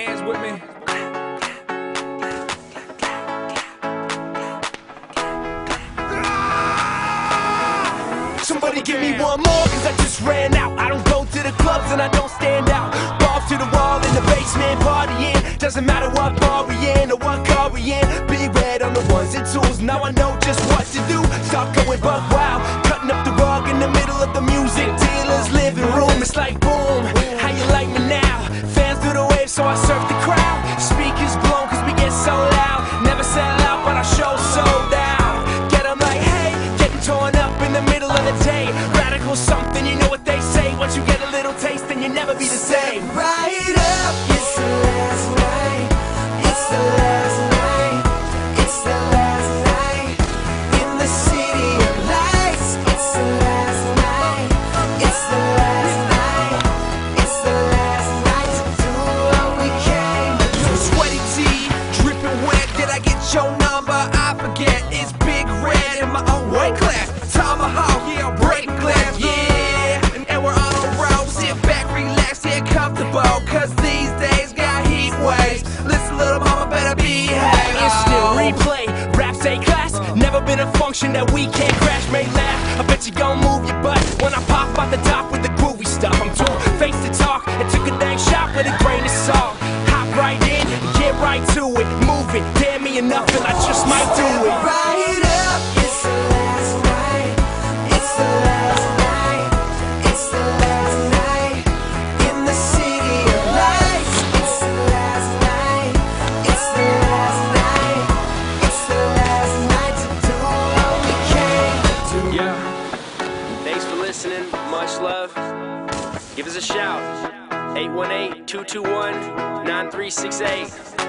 hands with me. Somebody give me one more, cause I just ran out. I don't go to the clubs and I don't stand out. Off to the wall in the basement partying. Doesn't matter what bar we in or what car we in. Big red on the ones and twos, now I know just what to do. Start going buck wild, cutting up the rug in the middle of the music dealer's living room. It's like boom, how you like me now? Fans do the wave so I surf the crowd. Speakers blown cause we get so loud. Never sell out but our show sold out. Get 'em like hey, getting torn up in the middle of the day. Radical something, you know what they say. Once you get a little taste then you'll never be the same. Right up, it's the last night. It's the last night. It's the last night in the city of lights. It's the last night. It's the last night. It's the last night to do what we came to do. Sweaty tea, dripping wet. Did I get your number? I forget. It's Big Red in my own weight class. Tomahawk, yeah, I'm breaking glass, yeah. And we're on a roll. Sit back, relax, get comfortable. Cause these days got heat waves. Listen, little mama, better behave. It's still replay, raps A class. Never been a function that we can't crash, may laugh. I bet you gon' move your butt when I pop out the top with the groovy stuff. I'm too faced to talk and took a dang shot with a grain of salt. Hop right in, get right to it, move it. Damn me enough and I just might do it. Right up, it's the last night. It's the last night. It's the last night in the city of lights. It's the last night. It's the last night. It's the last night to do what we came to do. Yeah. Thanks for listening. Much love. Give us a shout. 818-221-9368.